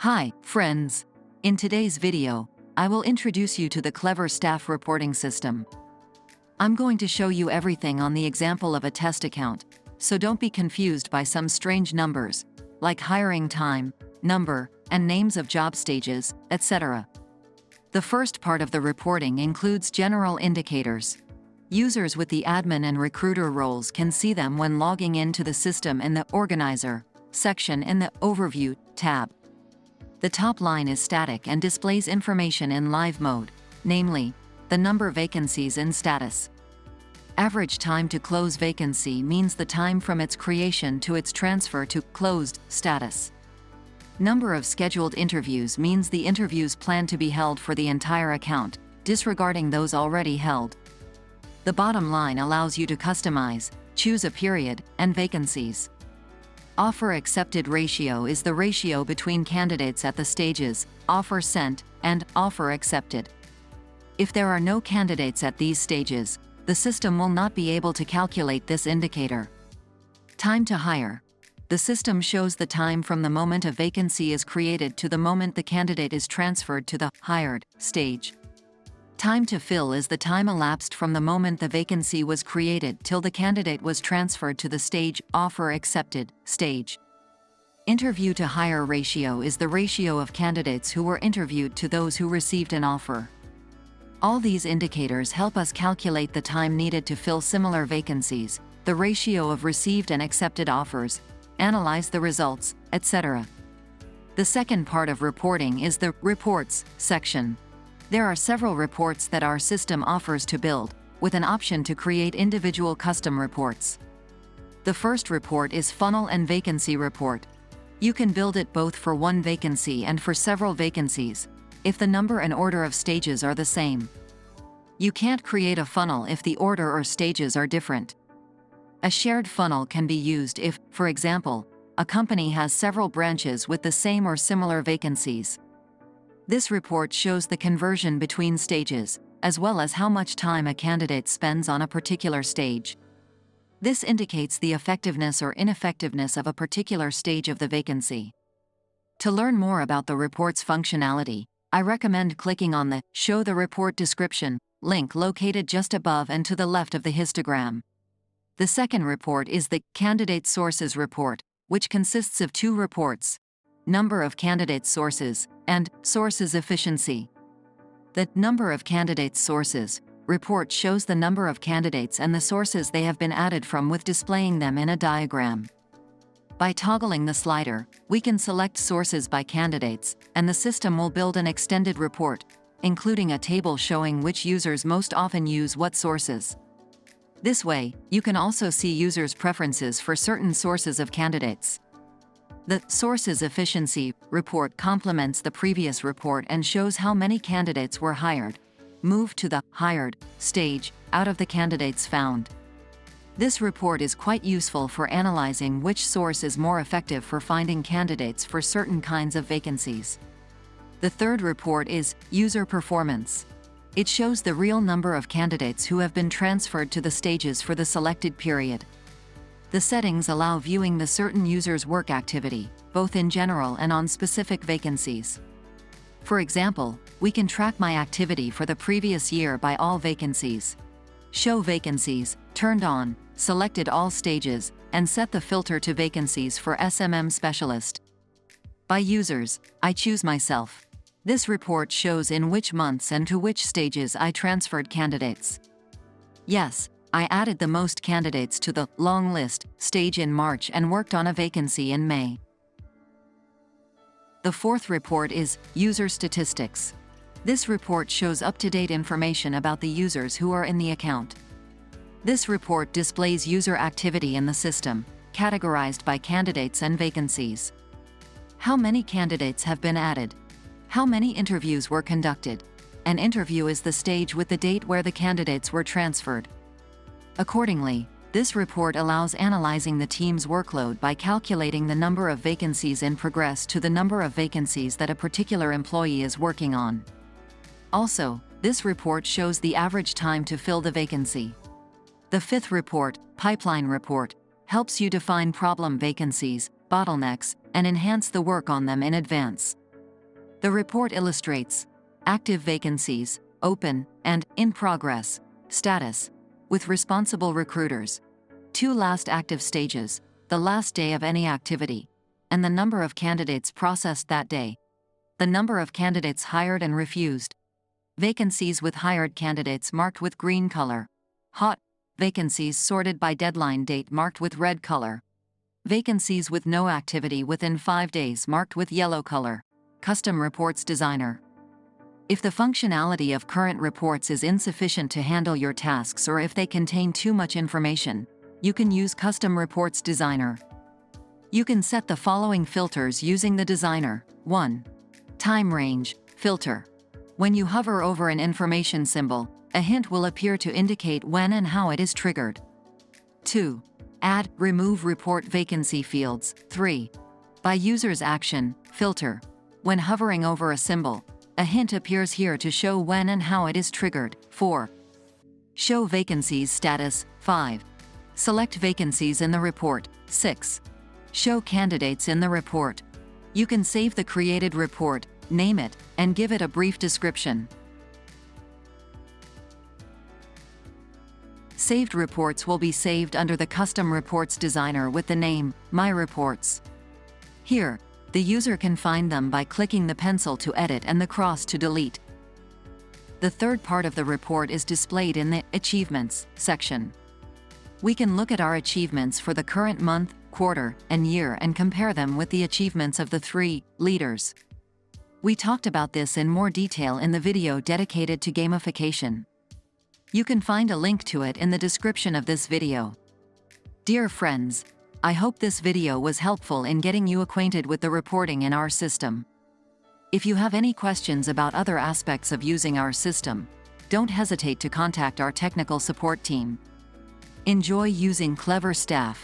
Hi, friends. In today's video, I will introduce you to the CleverStaff reporting system. I'm going to show you everything on the example of a test account, so don't be confused by some strange numbers, like hiring time, number, and names of job stages, etc. The first part of the reporting includes general indicators. Users with the admin and recruiter roles can see them when logging into the system in the Organizer section in the Overview tab. The top line is static and displays information in live mode, namely, the number vacancies in status. Average time to close vacancy means the time from its creation to its transfer to closed status. Number of scheduled interviews means the interviews planned to be held for the entire account, disregarding those already held. The bottom line allows you to customize, choose a period, and vacancies. Offer accepted ratio is the ratio between candidates at the stages, offer sent, and offer accepted. If there are no candidates at these stages, the system will not be able to calculate this indicator. Time to hire. The system shows the time from the moment a vacancy is created to the moment the candidate is transferred to the hired stage. Time to fill is the time elapsed from the moment the vacancy was created till the candidate was transferred to the stage offer accepted stage. Interview to hire ratio is the ratio of candidates who were interviewed to those who received an offer. All these indicators help us calculate the time needed to fill similar vacancies, the ratio of received and accepted offers, analyze the results, etc. The second part of reporting is the Reports section. There are several reports that our system offers to build, with an option to create individual custom reports. The first report is Funnel and Vacancy Report. You can build it both for one vacancy and for several vacancies, if the number and order of stages are the same. You can't create a funnel if the order or stages are different. A shared funnel can be used if, for example, a company has several branches with the same or similar vacancies. This report shows the conversion between stages, as well as how much time a candidate spends on a particular stage. This indicates the effectiveness or ineffectiveness of a particular stage of the vacancy. To learn more about the report's functionality, I recommend clicking on the Show the Report Description link located just above and to the left of the histogram. The second report is the Candidate Sources Report, which consists of two reports: Number of Candidate Sources, and Sources Efficiency. The Number of Candidate Sources report shows the number of candidates and the sources they have been added from with displaying them in a diagram. By toggling the slider, we can select sources by candidates, and the system will build an extended report, including a table showing which users most often use what sources. This way, you can also see users' preferences for certain sources of candidates. The Sources Efficiency report complements the previous report and shows how many candidates were hired, moved to the hired stage out of the candidates found. This report is quite useful for analyzing which source is more effective for finding candidates for certain kinds of vacancies. The third report is User Performance. It shows the real number of candidates who have been transferred to the stages for the selected period. The settings allow viewing the certain user's work activity, both in general and on specific vacancies. For example, we can track my activity for the previous year by all vacancies. Show vacancies, turned on, selected all stages, and set the filter to vacancies for SMM specialist. By users, I choose myself. This report shows in which months and to which stages I transferred candidates. Yes, I added the most candidates to the long list stage in March and worked on a vacancy in May. The fourth report is User Statistics. This report shows up-to-date information about the users who are in the account. This report displays user activity in the system, categorized by candidates and vacancies. How many candidates have been added? How many interviews were conducted? An interview is the stage with the date where the candidates were transferred. Accordingly, this report allows analyzing the team's workload by calculating the number of vacancies in progress to the number of vacancies that a particular employee is working on. Also, this report shows the average time to fill the vacancy. The fifth report, Pipeline Report, helps you define problem vacancies, bottlenecks, and enhance the work on them in advance. The report illustrates active vacancies, open, and in progress status, with responsible recruiters. 2 last active stages, the last day of any activity, and the number of candidates processed that day. The number of candidates hired and refused. Vacancies with hired candidates marked with green color. Hot vacancies sorted by deadline date marked with red color. Vacancies with no activity within 5 days marked with yellow color. Custom Reports Designer. If the functionality of current reports is insufficient to handle your tasks or if they contain too much information, you can use Custom Reports Designer. You can set the following filters using the designer. 1. Time range filter. When you hover over an information symbol, a hint will appear to indicate when and how it is triggered. 2. Add, remove report vacancy fields. 3. By user's action filter. When hovering over a symbol, a hint appears here to show when and how it is triggered. 4. Show vacancies status. 5. Select vacancies in the report. 6. Show candidates in the report. You can save the created report, name it, and give it a brief description. Saved reports will be saved under the Custom Reports Designer with the name, My Reports. Here, the user can find them by clicking the pencil to edit and the cross to delete. The third part of the report is displayed in the Achievements section. We can look at our achievements for the current month, quarter, and year and compare them with the achievements of the 3 leaders. We talked about this in more detail in the video dedicated to gamification. You can find a link to it in the description of this video. Dear friends, I hope this video was helpful in getting you acquainted with the reporting in our system. If you have any questions about other aspects of using our system, don't hesitate to contact our technical support team. Enjoy using CleverStaff.